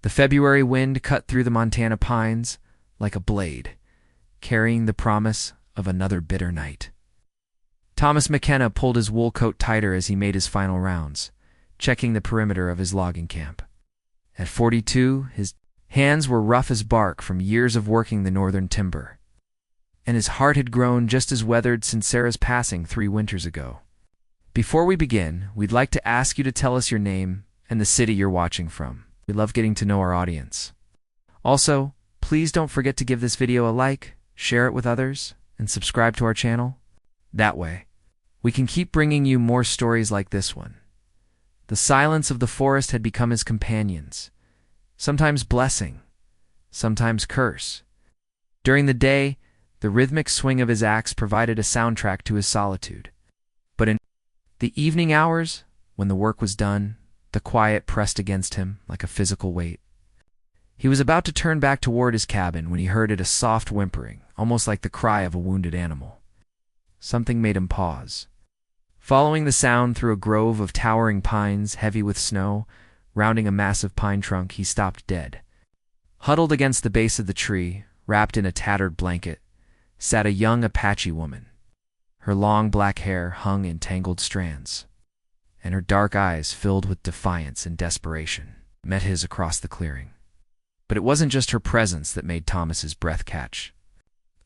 The February wind cut through the Montana pines like a blade, carrying the promise of another bitter night. Thomas McKenna pulled his wool coat tighter as he made his final rounds, checking the perimeter of his logging camp. At 42, his hands were rough as bark from years of working the northern timber, and his heart had grown just as weathered since Sarah's passing 3 winters ago. Before we begin, we'd like to ask you to tell us your name and the city you're watching from. We love getting to know our audience. Also, please don't forget to give this video a like, share it with others, and subscribe to our channel. That way, we can keep bringing you more stories like this one. The silence of the forest had become his companions, sometimes blessing, sometimes curse. During the day, the rhythmic swing of his axe provided a soundtrack to his solitude. But in the evening hours, when the work was done, the quiet pressed against him like a physical weight. He was about to turn back toward his cabin when he heard a soft whimpering, almost like the cry of a wounded animal. Something made him pause. Following the sound through a grove of towering pines heavy with snow, rounding a massive pine trunk, he stopped dead. Huddled against the base of the tree, wrapped in a tattered blanket, sat a young Apache woman. Her long black hair hung in tangled strands, and her dark eyes, filled with defiance and desperation, met his across the clearing. But it wasn't just her presence that made Thomas's breath catch.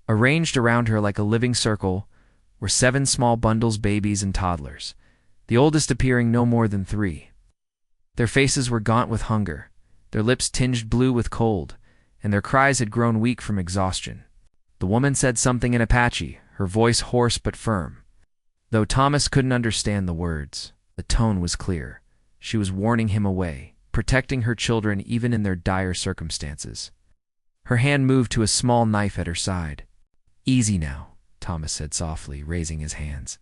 Arranged around her like a living circle were 7 small bundles, babies and toddlers, the oldest appearing no more than 3. Their faces were gaunt with hunger, their lips tinged blue with cold, and their cries had grown weak from exhaustion. The woman said something in Apache, her voice hoarse but firm. Though Thomas couldn't understand the words, the tone was clear. She was warning him away, protecting her children even in their dire circumstances. Her hand moved to a small knife at her side. "Easy now," Thomas said softly, raising his hands.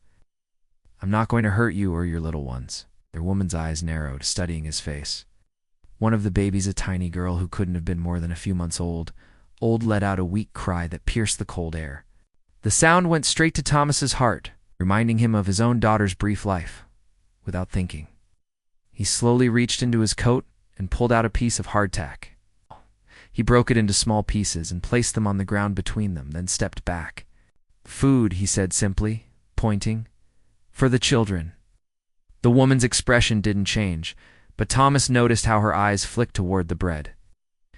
"I'm not going to hurt you or your little ones." The woman's eyes narrowed, studying his face. One of the babies, a tiny girl who couldn't have been more than a few months old, let out a weak cry that pierced the cold air. The sound went straight to Thomas's heart, reminding him of his own daughter's brief life. Without thinking, he slowly reached into his coat and pulled out a piece of hardtack. He broke it into small pieces and placed them on the ground between them, then stepped back. "Food," he said simply, pointing. "For the children." The woman's expression didn't change, but Thomas noticed how her eyes flicked toward the bread.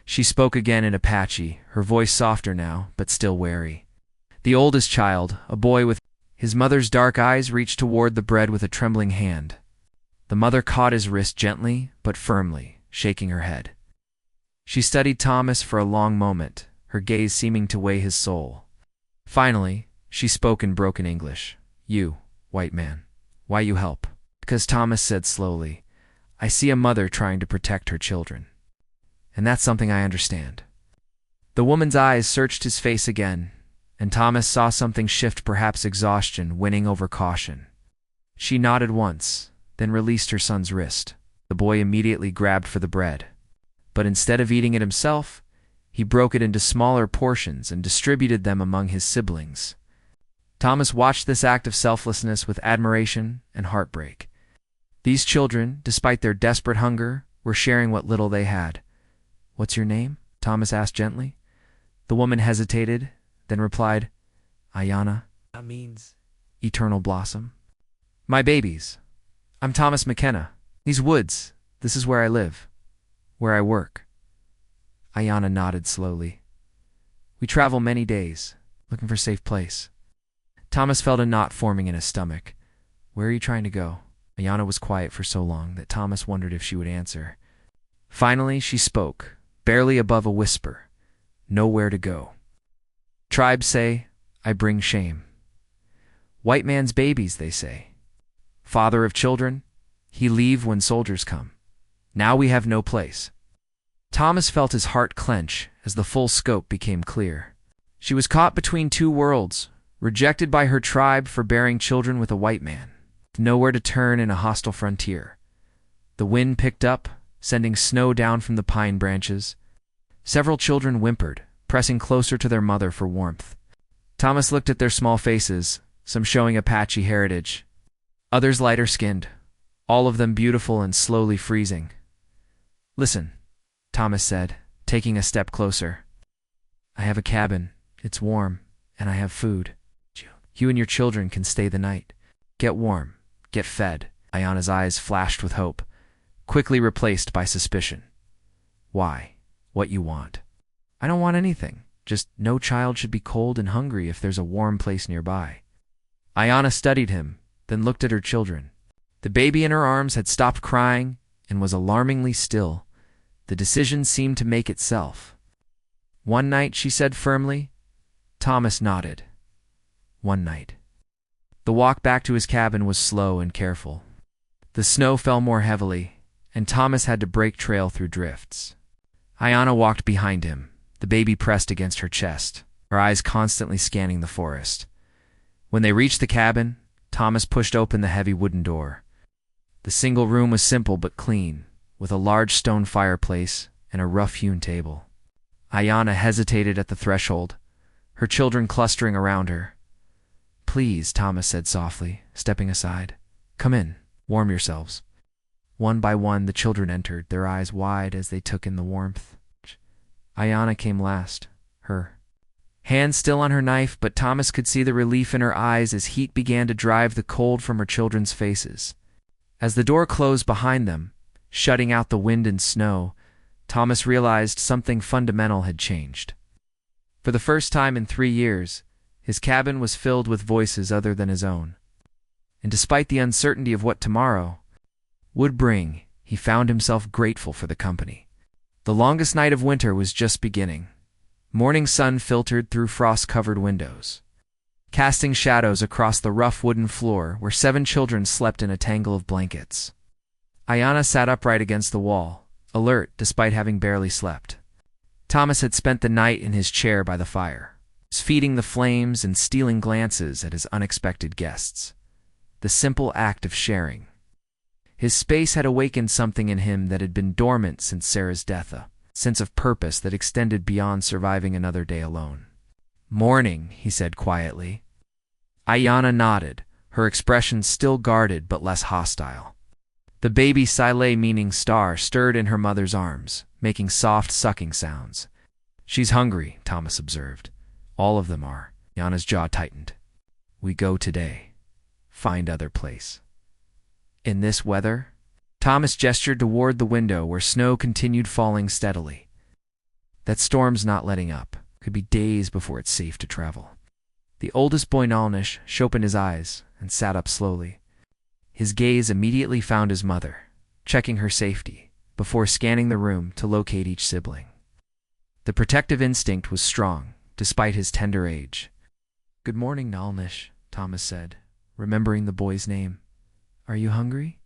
She spoke again in Apache, her voice softer now, but still wary. The oldest child, a boy with his mother's dark eyes, reached toward the bread with a trembling hand. The mother caught his wrist gently but firmly, shaking her head. She studied Thomas for a long moment, her gaze seeming to weigh his soul. Finally, she spoke in broken English. "You, white man, why you help?" "Because," Thomas said slowly, "I see a mother trying to protect her children. And that's something I understand." The woman's eyes searched his face again, and Thomas saw something shift, perhaps exhaustion winning over caution. She nodded once, then released her son's wrist. The boy immediately grabbed for the bread. But instead of eating it himself, he broke it into smaller portions and distributed them among his siblings. Thomas watched this act of selflessness with admiration and heartbreak. These children, despite their desperate hunger, were sharing what little they had. "What's your name?" Thomas asked gently. The woman hesitated, then replied, "Ayana." "That means eternal blossom." "My babies. I'm Thomas McKenna. These woods, this is where I live, where I work." Ayana nodded slowly. "We travel many days, looking for a safe place." Thomas felt a knot forming in his stomach. "Where are you trying to go?" Ayana was quiet for so long that Thomas wondered if she would answer. Finally, she spoke, barely above a whisper. "Nowhere to go. Tribes say, I bring shame. White man's babies, they say. Father of children, he leave when soldiers come. Now we have no place." Thomas felt his heart clench as the full scope became clear. She was caught between 2 worlds, rejected by her tribe for bearing children with a white man, with nowhere to turn in a hostile frontier. The wind picked up, sending snow down from the pine branches. Several children whimpered, pressing closer to their mother for warmth. Thomas looked at their small faces, some showing Apache heritage, others lighter-skinned, all of them beautiful and slowly freezing. "Listen," Thomas said, taking a step closer. I have a cabin. It's warm, and I have food. You and your children can stay the night. Get warm. Get fed. Ayana's eyes flashed with hope, quickly replaced by suspicion. Why? What you want? I don't want anything. Just no child should be cold and hungry if there's a warm place nearby. Ayana studied him, then looked at her children. The baby in her arms had stopped crying and was alarmingly still. The decision seemed to make itself. One night, she said firmly. Thomas nodded. One night. The walk back to his cabin was slow and careful. The snow fell more heavily, and Thomas had to break trail through drifts. Ayana walked behind him, the baby pressed against her chest, her eyes constantly scanning the forest. When they reached the cabin, Thomas pushed open the heavy wooden door. The single room was simple but clean, with a large stone fireplace and a rough-hewn table. Ayana hesitated at the threshold, her children clustering around her. Please, Thomas said softly, stepping aside. Come in, warm yourselves. One by one, the children entered, their eyes wide as they took in the warmth. Ayana came last, her hand still on her knife, but Thomas could see the relief in her eyes as heat began to drive the cold from her children's faces. As the door closed behind them, shutting out the wind and snow, Thomas realized something fundamental had changed. For the first time in 3 years, his cabin was filled with voices other than his own. And despite the uncertainty of what tomorrow would bring, he found himself grateful for the company. The longest night of winter was just beginning. Morning sun filtered through frost-covered windows, casting shadows across the rough wooden floor where 7 children slept in a tangle of blankets. Ayana sat upright against the wall, alert despite having barely slept. Thomas had spent the night in his chair by the fire, feeding the flames and stealing glances at his unexpected guests. The simple act of sharing. His space had awakened something in him that had been dormant since Sarah's death, a sense of purpose that extended beyond surviving another day alone. Morning, he said quietly. Ayana nodded, her expression still guarded but less hostile. The baby Sileh, meaning star, stirred in her mother's arms, making soft sucking sounds. She's hungry, Thomas observed. All of them are. Ayana's jaw tightened. We go today. Find other place. In this weather? Thomas gestured toward the window where snow continued falling steadily. That storm's not letting up. Could be days before it's safe to travel. The oldest boy, Nalnish, opened his eyes and sat up slowly. His gaze immediately found his mother, checking her safety, before scanning the room to locate each sibling. The protective instinct was strong, despite his tender age. Good morning, Nalnish, Thomas said, remembering the boy's name. Are you hungry?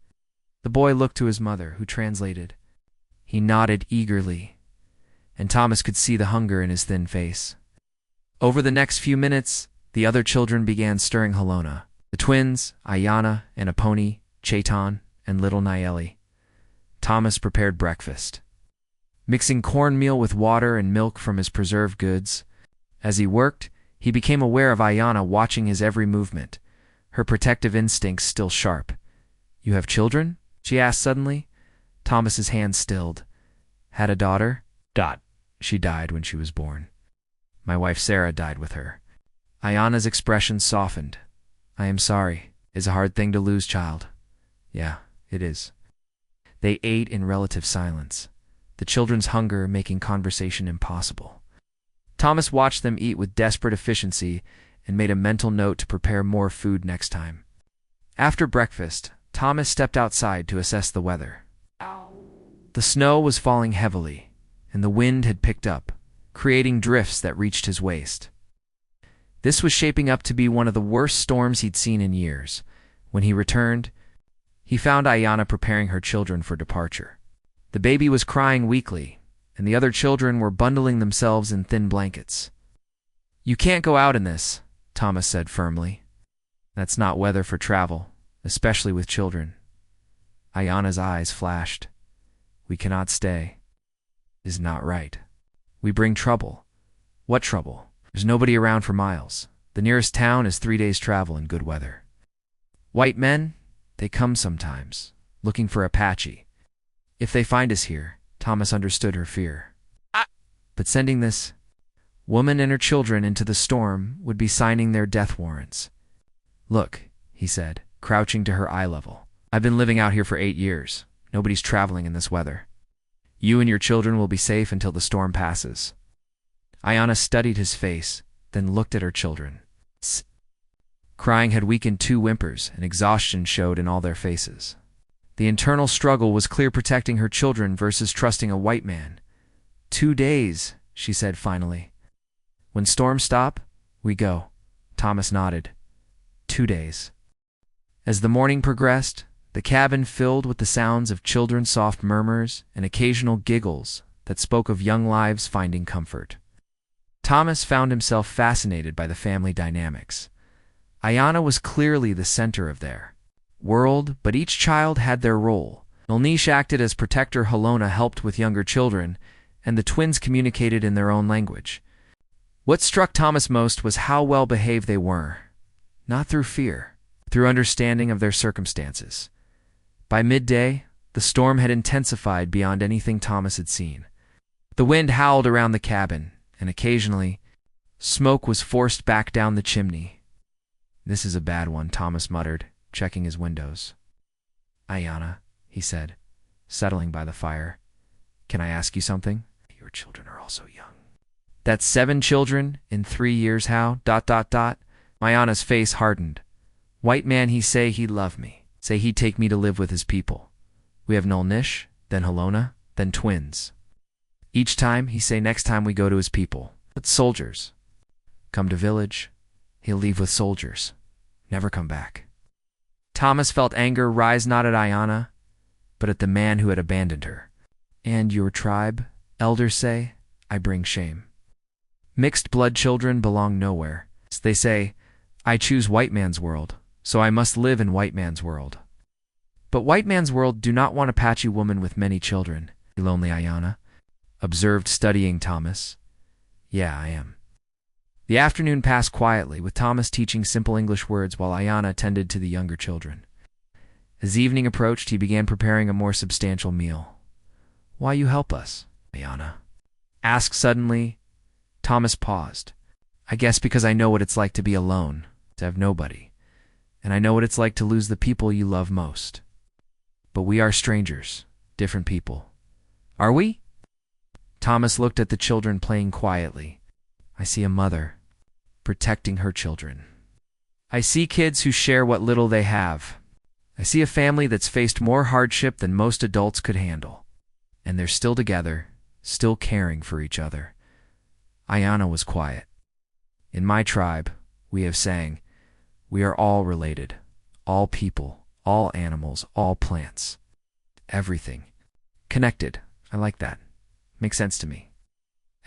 The boy looked to his mother, who translated. He nodded eagerly, and Thomas could see the hunger in his thin face. Over the next few minutes, the other children began stirring Halona. The twins, Ayana and Aponi, Chaitan, and little Nayeli. Thomas prepared breakfast, mixing cornmeal with water and milk from his preserved goods. As he worked, he became aware of Ayana watching his every movement, her protective instincts still sharp. You have children? She asked suddenly. Thomas's hand stilled. Had a daughter? She died when she was born. My wife Sarah died with her. Ayana's expression softened. I am sorry. It's a hard thing to lose, child. Yeah, it is. They ate in relative silence, the children's hunger making conversation impossible. Thomas watched them eat with desperate efficiency and made a mental note to prepare more food next time. After breakfast, Thomas stepped outside to assess the weather. The snow was falling heavily, and the wind had picked up, creating drifts that reached his waist. This was shaping up to be one of the worst storms he'd seen in years. When he returned, he found Ayana preparing her children for departure. The baby was crying weakly, and the other children were bundling themselves in thin blankets. You can't go out in this, Thomas said firmly. That's not weather for travel, especially with children. Ayana's eyes flashed. We cannot stay. It is not right. We bring trouble. What trouble? There's nobody around for miles. The nearest town is 3 days' travel in good weather. White men? They come sometimes, looking for Apache. If they find us here, Thomas understood her fear. But sending this woman and her children into the storm would be signing their death warrants. Look, he said, crouching to her eye level. I've been living out here for 8 years. Nobody's traveling in this weather. You and your children will be safe until the storm passes. Ayanna studied his face, then looked at her children. Crying had weakened 2 whimpers, and exhaustion showed in all their faces. The internal struggle was clear, protecting her children versus trusting a white man. 2 days, she said finally. When storms stop, we go. Thomas nodded. 2 days. As the morning progressed, the cabin filled with the sounds of children's soft murmurs and occasional giggles that spoke of young lives finding comfort. Thomas found himself fascinated by the family dynamics. Ayanna was clearly the center of their world, but each child had their role. Milnish acted as protector, Halona helped with younger children, and the twins communicated in their own language. What struck Thomas most was how well behaved they were, not through fear, through understanding of their circumstances. By midday, the storm had intensified beyond anything Thomas had seen. The wind howled around the cabin, and occasionally, smoke was forced back down the chimney. This is a bad one, Thomas muttered, checking his windows. Ayanna, he said, settling by the fire. Can I ask you something? Your children are also young. That's 7 children in 3 years, how? Ayanna's face hardened. White man, he say he love me. Say he'd take me to live with his people. We have Nulnish, then Halona, then twins. Each time, he say next time we go to his people. But soldiers. Come to village, he'll leave with soldiers. Never come back. Thomas felt anger rise not at Ayanna, but at the man who had abandoned her. And your tribe, elders say, I bring shame. Mixed blood children belong nowhere. They say, I choose white man's world, so I must live in white man's world. But white man's world do not want Apache woman with many children. Lonely Ayanna observed, studying Thomas. Yeah, I am. The afternoon passed quietly, with Thomas teaching simple English words while Ayanna tended to the younger children. As evening approached, he began preparing a more substantial meal. Why you help us? Ayanna asked suddenly. Thomas paused. I guess because I know what it's like to be alone, to have nobody. And I know what it's like to lose the people you love most. But we are strangers, different people. Are we? Thomas looked at the children playing quietly. I see a mother protecting her children. I see kids who share what little they have. I see a family that's faced more hardship than most adults could handle. And they're still together, still caring for each other. Ayanna was quiet. In my tribe, we have saying, we are all related, all people, all animals, all plants. Everything. Connected. I like that. Makes sense to me.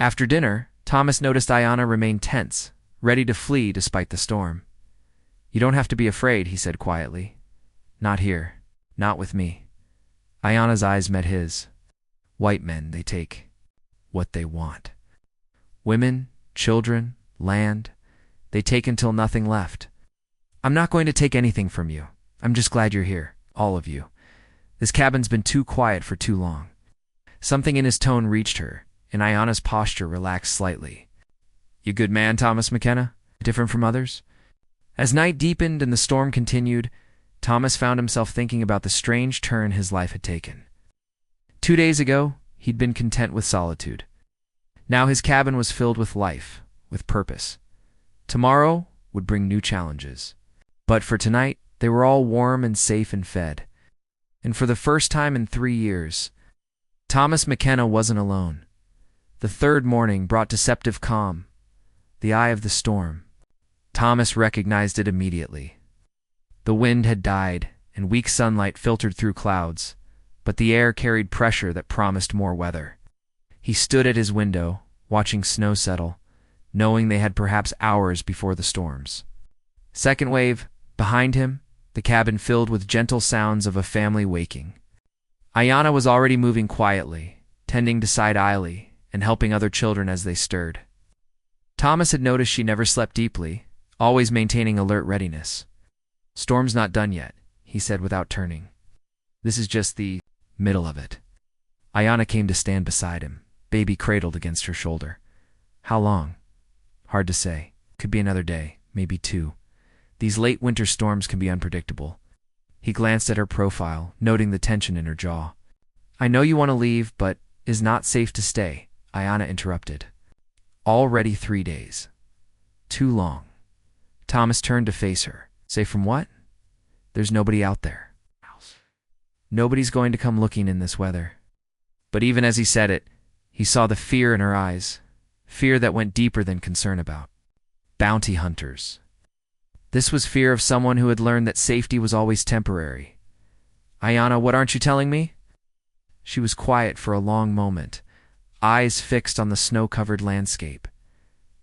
After dinner, Thomas noticed Ayanna remained tense, ready to flee despite the storm. You don't have to be afraid, he said quietly. Not here. Not with me. Ayanna's eyes met his. White men, they take what they want. Women, children, land, they take until nothing left. I'm not going to take anything from you. I'm just glad you're here, all of you. This cabin's been too quiet for too long. Something in his tone reached her, and Ayanna's posture relaxed slightly. You good man, Thomas McKenna? Different from others? As night deepened and the storm continued, Thomas found himself thinking about the strange turn his life had taken. 2 days ago, he'd been content with solitude. Now his cabin was filled with life, with purpose. Tomorrow would bring new challenges. But for tonight, they were all warm and safe and fed. And for the first time in 3 years, Thomas McKenna wasn't alone. The third morning brought deceptive calm, the eye of the storm. Thomas recognized it immediately. The wind had died, and weak sunlight filtered through clouds, but the air carried pressure that promised more weather. He stood at his window, watching snow settle, knowing they had perhaps hours before the storms. Second wave, behind him, the cabin filled with gentle sounds of a family waking. Ayanna was already moving quietly, tending to side Eiley and helping other children as they stirred. Thomas had noticed she never slept deeply, always maintaining alert readiness. Storm's not done yet, he said without turning. This is just the middle of it. Ayana came to stand beside him, baby cradled against her shoulder. How long? Hard to say. Could be another day, maybe 2. These late winter storms can be unpredictable. He glanced at her profile, noting the tension in her jaw. I know you want to leave, but is not safe to stay, Ayana interrupted. Already 3 days. Too long. Thomas turned to face her. Safe from what? There's nobody out there. Nobody's going to come looking in this weather. But even as he said it, he saw the fear in her eyes, fear that went deeper than concern about. Bounty hunters. This was fear of someone who had learned that safety was always temporary. Ayana, what aren't you telling me? She was quiet for a long moment, eyes fixed on the snow-covered landscape.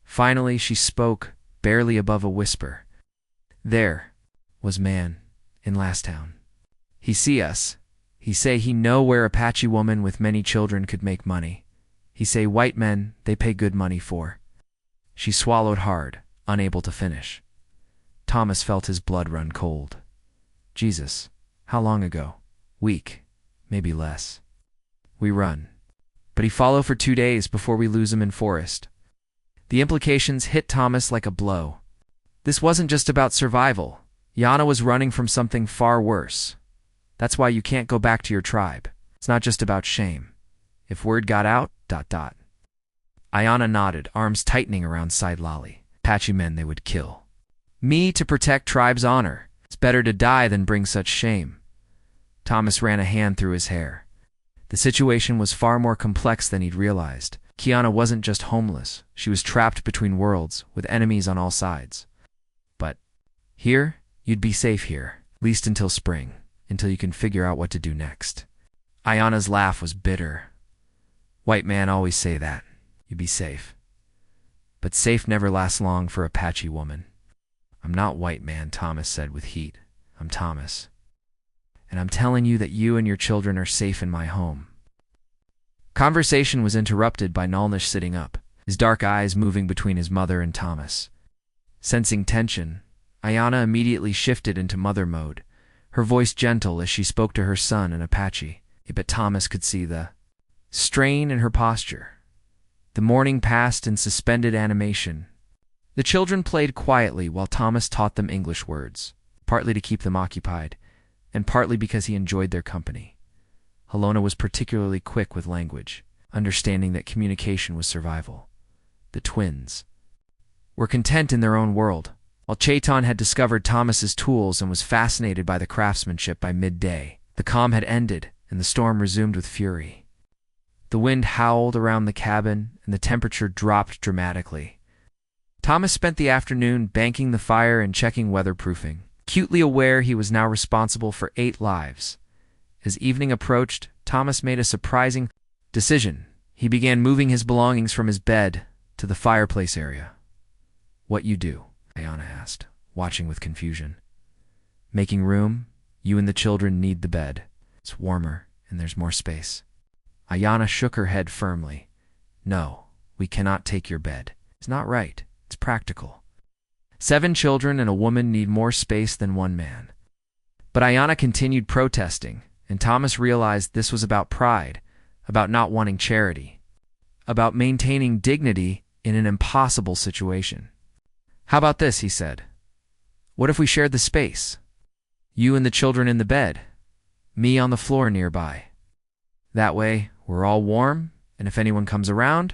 Finally, she spoke, barely above a whisper. There was man in last town. He see us. He say he know where Apache woman with many children could make money. He say white men they pay good money for. She swallowed hard, unable to finish. Thomas felt his blood run cold. Jesus, how long ago? Week, maybe less. We run. But he follow for 2 days before we lose him in forest. The implications hit Thomas like a blow. This wasn't just about survival. Yana was running from something far worse. That's why you can't go back to your tribe. It's not just about shame. If word got out, ... Ayana nodded, arms tightening around side Lolly. Apache men they would kill. Me to protect tribe's honor. It's better to die than bring such shame. Thomas ran a hand through his hair. The situation was far more complex than he'd realized. Kiana wasn't just homeless. She was trapped between worlds, with enemies on all sides. But here, you'd be safe here, at least until spring, until you can figure out what to do next. Ayana's laugh was bitter. White man always say that. You'd be safe. But safe never lasts long for Apache woman. I'm not white man, Thomas said with heat. I'm Thomas. And I'm telling you that you and your children are safe in my home. Conversation was interrupted by Nalnish sitting up, his dark eyes moving between his mother and Thomas. Sensing tension, Ayana immediately shifted into mother mode, her voice gentle as she spoke to her son in Apache. But Thomas could see the strain in her posture. The morning passed in suspended animation. The children played quietly while Thomas taught them English words, partly to keep them occupied, and partly because he enjoyed their company. Helona was particularly quick with language, understanding that communication was survival. The twins were content in their own world, while Chaitan had discovered Thomas's tools and was fascinated by the craftsmanship by midday. The calm had ended, and the storm resumed with fury. The wind howled around the cabin, and the temperature dropped dramatically. Thomas spent the afternoon banking the fire and checking weatherproofing, acutely aware he was now responsible for 8 lives. As evening approached, Thomas made a surprising decision. He began moving his belongings from his bed to the fireplace area. What you do? Ayana asked, watching with confusion. Making room. You and the children need the bed. It's warmer, and there's more space. Ayana shook her head firmly. No, we cannot take your bed. It's not right. It's practical. 7 children and a woman need more space than 1 man. But Ayana continued protesting, and Thomas realized this was about pride, about not wanting charity, about maintaining dignity in an impossible situation. How about this, he said. What if we shared the space? You and the children in the bed, me on the floor nearby. That way, we're all warm, and if anyone comes around...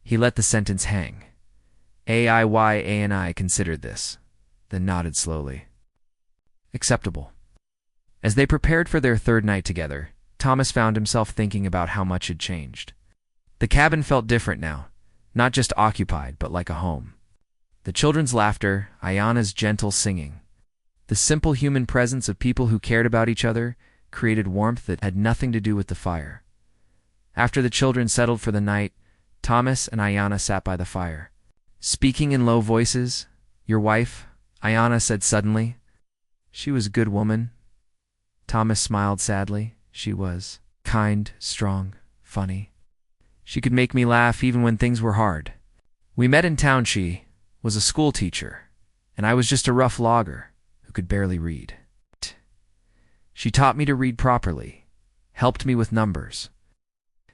He let the sentence hang. Ayana considered this, then nodded slowly. Acceptable. As they prepared for their 3rd night together, Thomas found himself thinking about how much had changed. The cabin felt different now, not just occupied, but like a home. The children's laughter, Ayana's gentle singing, the simple human presence of people who cared about each other created warmth that had nothing to do with the fire. After the children settled for the night, Thomas and Ayana sat by the fire. Speaking in low voices, your wife, Ayana said suddenly. She was a good woman. Thomas smiled sadly. She was kind, strong, funny. She could make me laugh even when things were hard. We met in town. She was a school teacher, and I was just a rough logger who could barely read. She taught me to read properly, helped me with numbers.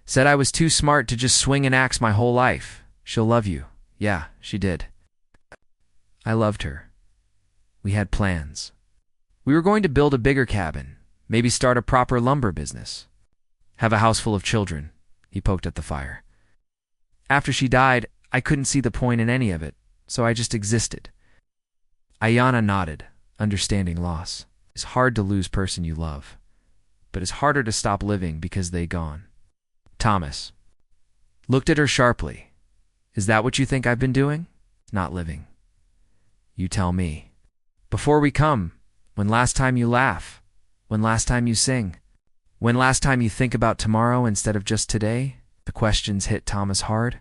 Said I was too smart to just swing an axe my whole life. She'll love you. Yeah, she did. I loved her. We had plans. We were going to build a bigger cabin, maybe start a proper lumber business. Have a house full of children. He poked at the fire. After she died, I couldn't see the point in any of it, so I just existed. Ayanna nodded, understanding loss. It's hard to lose person you love, but it's harder to stop living because they gone. Thomas looked at her sharply. Is that what you think I've been doing? Not living. You tell me. Before we come, when last time you laugh? When last time you sing? When last time you think about tomorrow instead of just today? The questions hit Thomas hard.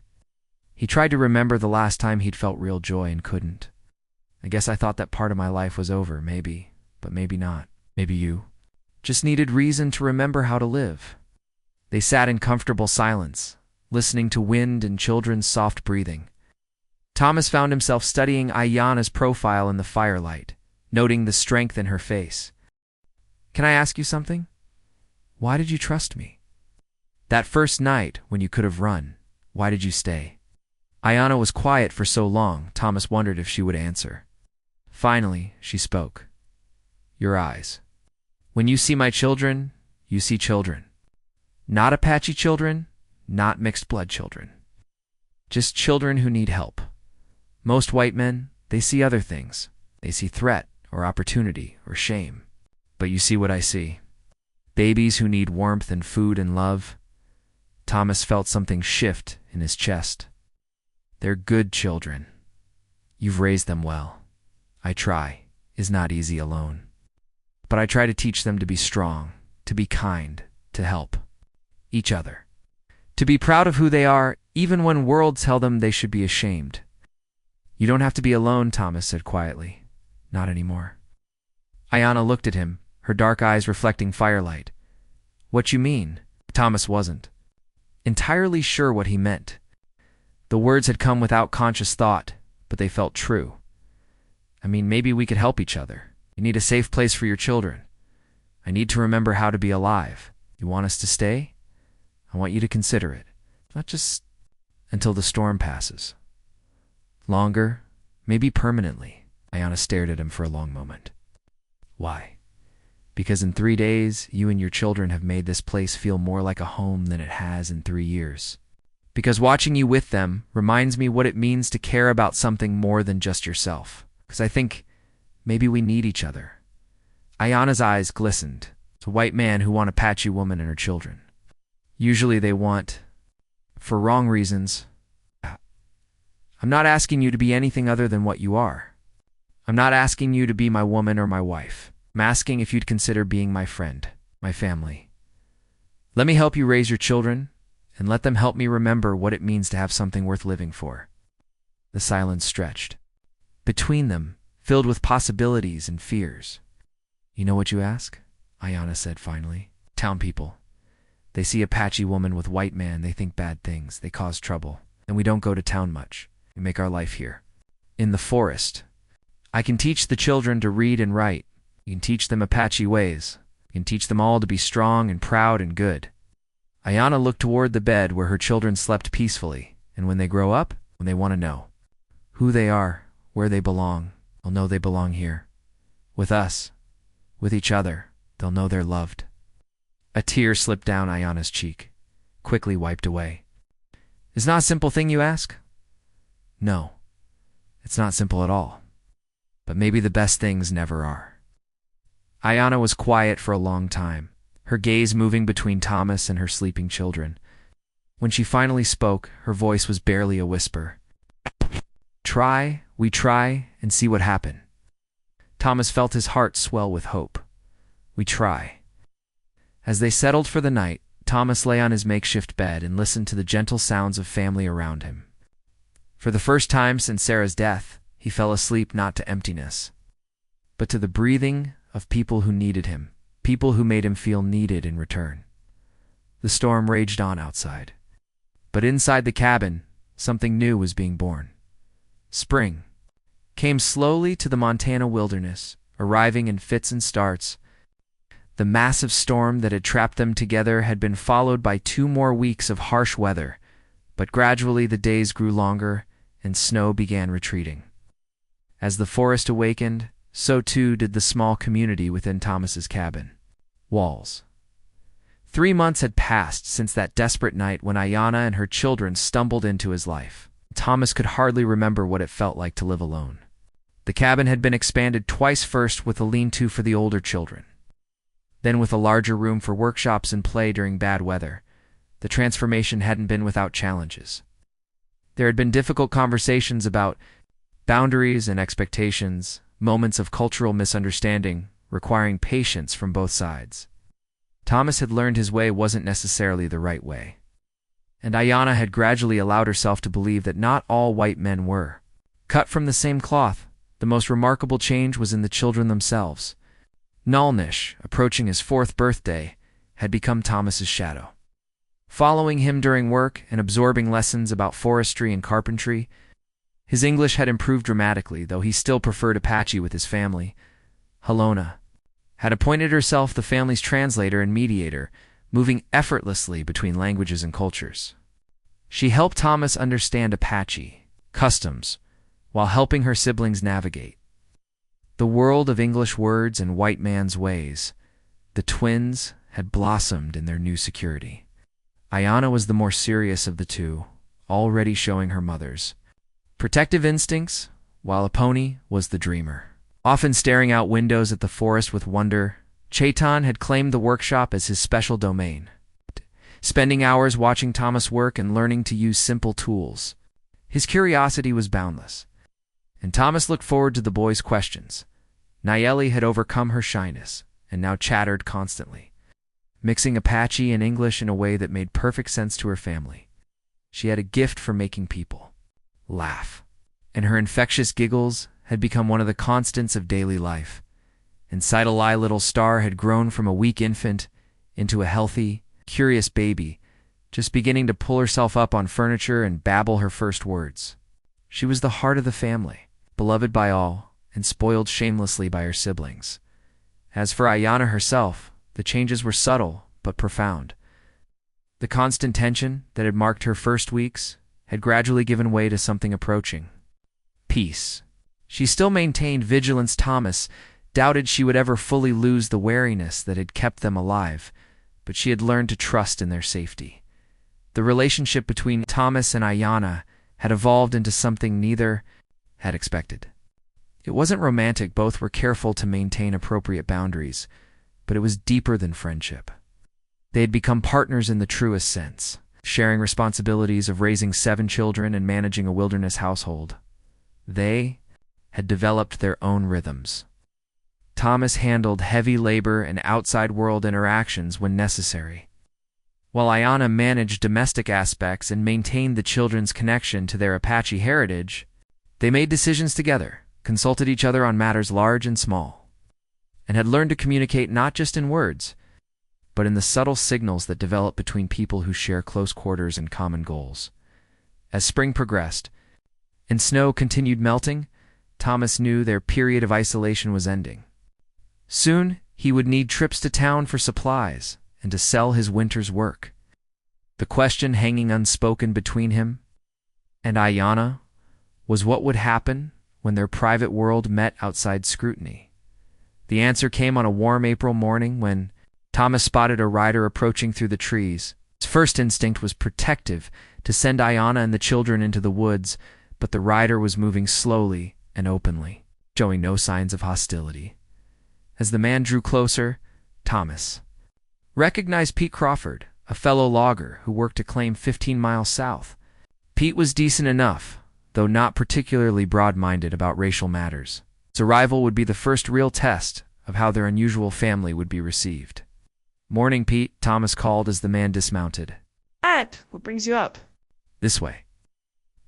He tried to remember the last time he'd felt real joy and couldn't. I guess I thought that part of my life was over, maybe, but maybe not. Maybe you just needed reason to remember how to live. They sat in comfortable silence, listening to wind and children's soft breathing. Thomas found himself studying Ayanna's profile in the firelight, noting the strength in her face. Can I ask you something? Why did you trust me? That first night when you could have run, why did you stay? Ayanna was quiet for so long, Thomas wondered if she would answer. Finally, she spoke. Your eyes. When you see my children, you see children. Not Apache children, not mixed blood children. Just children who need help. Most white men, they see other things. They see threat or opportunity or shame. But you see what I see. Babies who need warmth and food and love. Thomas felt something shift in his chest. They're good children. You've raised them well. I try. Is not easy alone. But I try to teach them to be strong, to be kind, to help each other. To be proud of who they are, even when worlds tell them they should be ashamed. You don't have to be alone, Thomas said quietly. Not anymore. Ayanna looked at him, her dark eyes reflecting firelight. What you mean? Thomas wasn't entirely sure what he meant. The words had come without conscious thought, but they felt true. I mean, maybe we could help each other. You need a safe place for your children. I need to remember how to be alive. You want us to stay? I want you to consider it. Not just until the storm passes. Longer, maybe permanently. Ayanna stared at him for a long moment. Why? Because in 3 days, you and your children have made this place feel more like a home than it has in 3 years. Because watching you with them reminds me what it means to care about something more than just yourself. Because I think maybe we need each other. Ayanna's eyes glistened. It's a white man who wants an Apache woman and her children. Usually they want, for wrong reasons. I'm not asking you to be anything other than what you are. I'm not asking you to be my woman or my wife. I'm asking if you'd consider being my friend, my family. Let me help you raise your children, and let them help me remember what it means to have something worth living for. The silence stretched. Between them, filled with possibilities and fears. You know what you ask? Ayanna said finally. Town people. They see Apache woman with white man, they think bad things, they cause trouble. And we don't go to town much. We make our life here. In the forest. I can teach the children to read and write. You can teach them Apache ways. You can teach them all to be strong and proud and good. Ayanna looked toward the bed where her children slept peacefully, and when they grow up, when they want to know who they are, where they belong, they'll know they belong here. With us, with each other, they'll know they're loved. A tear slipped down Ayanna's cheek, quickly wiped away. It's not a simple thing, you ask? No, it's not simple at all. But maybe the best things never are. Ayanna was quiet for a long time, her gaze moving between Thomas and her sleeping children. When she finally spoke, her voice was barely a whisper. We try, and see what happens. Thomas felt his heart swell with hope. We try. As they settled for the night, Thomas lay on his makeshift bed and listened to the gentle sounds of family around him. For the first time since Sarah's death, he fell asleep not to emptiness, but to the breathing of people who needed him, people who made him feel needed in return. The storm raged on outside, but inside the cabin, something new was being born. Spring came slowly to the Montana wilderness, arriving in fits and starts. The massive storm that had trapped them together had been followed by 2 more weeks of harsh weather, but gradually the days grew longer and snow began retreating. As the forest awakened, so too did the small community within Thomas's cabin walls. 3 months had passed since that desperate night when Ayanna and her children stumbled into his life. Thomas could hardly remember what it felt like to live alone. The cabin had been expanded twice, first with a lean-to for the older children, then with a larger room for workshops and play during bad weather. The transformation hadn't been without challenges. There had been difficult conversations about boundaries and expectations, moments of cultural misunderstanding requiring patience from both sides. Thomas had learned his way wasn't necessarily the right way, and Ayanna had gradually allowed herself to believe that not all white men were cut from the same cloth. The most remarkable change was in the children themselves. Nalnish, approaching his 4th birthday, had become Thomas's shadow. Following him during work and absorbing lessons about forestry and carpentry, his English had improved dramatically, though he still preferred Apache with his family. Helona had appointed herself the family's translator and mediator, moving effortlessly between languages and cultures. She helped Thomas understand Apache customs while helping her siblings navigate the world of English words and white man's ways. The twins had blossomed in their new security. Ayanna was the more serious of the two, already showing her mother's protective instincts, while Aponi was the dreamer, often staring out windows at the forest with wonder. Chaitan had claimed the workshop as his special domain, spending hours watching Thomas work and learning to use simple tools. His curiosity was boundless, and Thomas looked forward to the boy's questions. Nayeli had overcome her shyness and now chattered constantly, mixing Apache and English in a way that made perfect sense to her family. She had a gift for making people laugh, and her infectious giggles had become one of the constants of daily life. And Sidalai little Star had grown from a weak infant into a healthy, curious baby, just beginning to pull herself up on furniture and babble her first words. She was the heart of the family, beloved by all, and spoiled shamelessly by her siblings. As for Ayanna herself, the changes were subtle but profound. The constant tension that had marked her first weeks had gradually given way to something approaching peace. She still maintained vigilance. Thomas doubted she would ever fully lose the wariness that had kept them alive, but she had learned to trust in their safety. The relationship between Thomas and Ayanna had evolved into something neither had expected. It wasn't romantic, both were careful to maintain appropriate boundaries, but it was deeper than friendship. They had become partners in the truest sense, sharing responsibilities of raising 7 children and managing a wilderness household. They had developed their own rhythms. Thomas handled heavy labor and outside world interactions when necessary, while Ayanna managed domestic aspects and maintained the children's connection to their Apache heritage. They made decisions together, consulted each other on matters large and small, and had learned to communicate not just in words, but in the subtle signals that develop between people who share close quarters and common goals. As spring progressed and snow continued melting, Thomas knew their period of isolation was ending. Soon, he would need trips to town for supplies and to sell his winter's work. The question hanging unspoken between him and Ayanna was what would happen when their private world met outside scrutiny. The answer came on a warm April morning when Thomas spotted a rider approaching through the trees. His first instinct was protective, to send Ayanna and the children into the woods, but the rider was moving slowly and openly, showing no signs of hostility. As the man drew closer, Thomas recognized Pete Crawford, a fellow logger who worked a claim 15 miles south. Pete was decent enough, though not particularly broad-minded about racial matters. His arrival would be the first real test of how their unusual family would be received. "Morning, Pete," Thomas called as the man dismounted. "Matt, what brings you up?" "This way."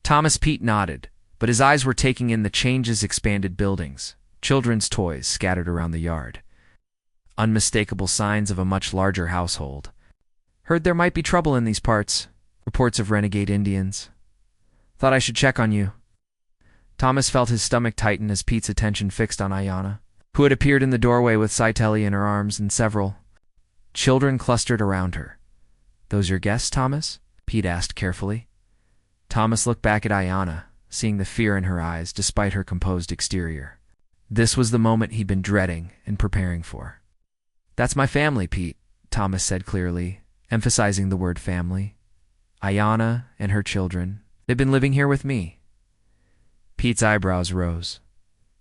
Thomas Pete nodded, but his eyes were taking in the changes, expanded buildings, children's toys scattered around the yard. Unmistakable signs of a much larger household. "Heard there might be trouble in these parts. Reports of renegade Indians. Thought I should check on you." Thomas felt his stomach tighten as Pete's attention fixed on Ayanna, who had appeared in the doorway with Saitelli in her arms and several children clustered around her. "Those your guests, Thomas?" Pete asked carefully. Thomas looked back at Ayanna, seeing the fear in her eyes despite her composed exterior. This was the moment he'd been dreading and preparing for. "That's my family, Pete," Thomas said clearly, emphasizing the word family. "Ayanna and her children. They've been living here with me." Pete's eyebrows rose.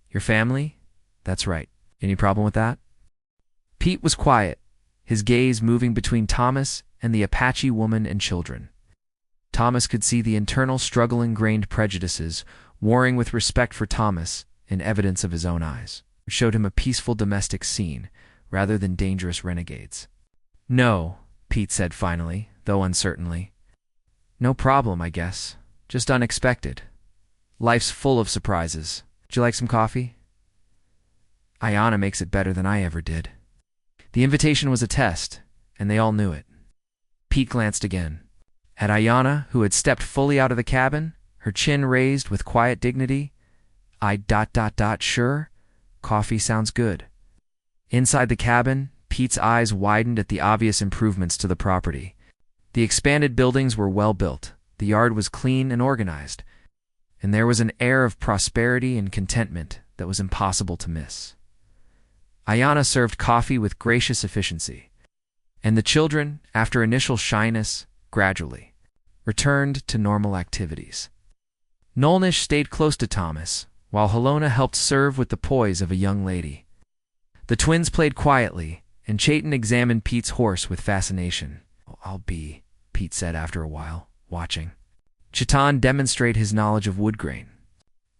"Your family? That's right. Any problem with that?" Pete was quiet, his gaze moving between Thomas and the Apache woman and children. Thomas could see the internal struggle-ingrained prejudices warring with respect for Thomas in evidence of his own eyes, which showed him a peaceful domestic scene rather than dangerous renegades. "No," Pete said finally, though uncertainly. "No problem, I guess. Just unexpected. Life's full of surprises. Would you like some coffee?" "Ayanna makes it better than I ever did." The invitation was a test, and they all knew it. Pete glanced again. At Ayanna, who had stepped fully out of the cabin, her chin raised with quiet dignity. Sure, coffee sounds good." Inside the cabin, Pete's eyes widened at the obvious improvements to the property. The expanded buildings were well built, the yard was clean and organized, and there was an air of prosperity and contentment that was impossible to miss. Ayanna served coffee with gracious efficiency, and the children, after initial shyness, gradually returned to normal activities. Nolnish stayed close to Thomas, while Helona helped serve with the poise of a young lady. The twins played quietly, and Chayton examined Pete's horse with fascination. "I'll be," Pete said after a while, watching Chaitan demonstrate his knowledge of wood grain.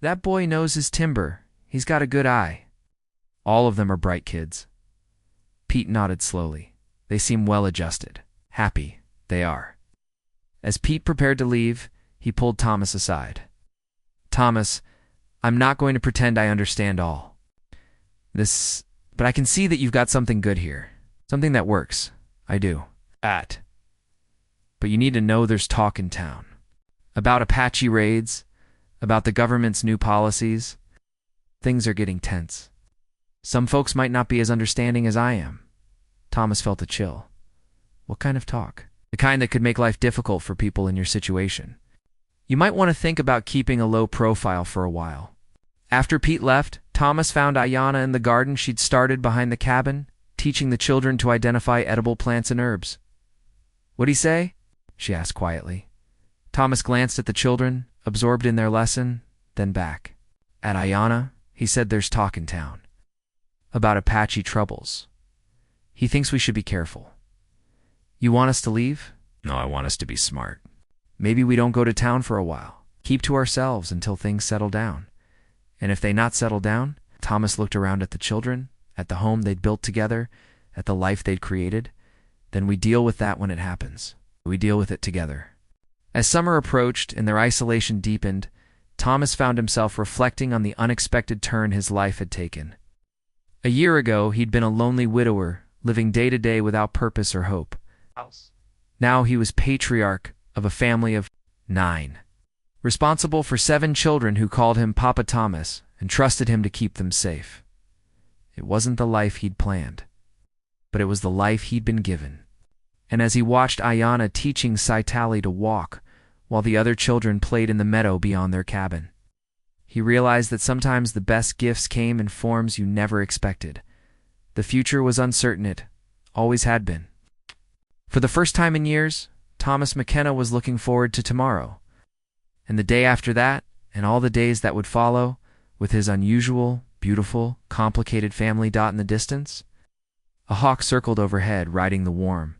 "That boy knows his timber. He's got a good eye." "All of them are bright kids." Pete nodded slowly. "They seem well adjusted. Happy, they are." As Pete prepared to leave, he pulled Thomas aside. "Thomas, I'm not going to pretend I understand all this, but I can see that you've got something good here. Something that works. I do. But you need to know there's talk in town. About Apache raids, about the government's new policies. Things are getting tense. Some folks might not be as understanding as I am." Thomas felt a chill. "What kind of talk?" "The kind that could make life difficult for people in your situation. You might want to think about keeping a low profile for a while." After Pete left, Thomas found Ayanna in the garden she'd started behind the cabin, teaching the children to identify edible plants and herbs. "What'd he say?" she asked quietly. Thomas glanced at the children, absorbed in their lesson, then back. At Ayanna, he said there's talk in town. About Apache troubles. He thinks we should be careful. "You want us to leave?" "No, I want us to be smart. Maybe we don't go to town for a while. Keep to ourselves until things settle down. And if they not settle down," Thomas looked around at the children, at the home they'd built together, at the life they'd created, "then we deal with that when it happens. We deal with it together." As summer approached and their isolation deepened, Thomas found himself reflecting on the unexpected turn his life had taken. A year ago, he'd been a lonely widower, living day to day without purpose or hope. Now he was patriarch of a family of 9, responsible for 7 children who called him Papa Thomas and trusted him to keep them safe. It wasn't the life he'd planned, but it was the life he'd been given. And as he watched Ayanna teaching Saitali to walk, while the other children played in the meadow beyond their cabin, he realized that sometimes the best gifts came in forms you never expected. The future was uncertain, it always had been. For the first time in years, Thomas McKenna was looking forward to tomorrow. And the day after that, and all the days that would follow, with his unusual, beautiful, complicated family dot in the distance. A hawk circled overhead, riding the warm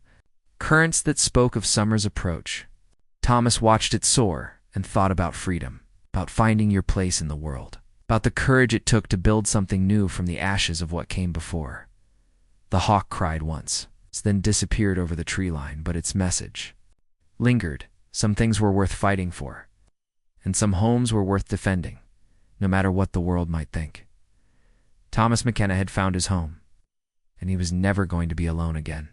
currents that spoke of summer's approach. Thomas watched it soar and thought about freedom, about finding your place in the world, about the courage it took to build something new from the ashes of what came before. The hawk cried once, then disappeared over the tree line, but its message lingered. Some things were worth fighting for, and some homes were worth defending, no matter what the world might think. Thomas McKenna had found his home, and he was never going to be alone again.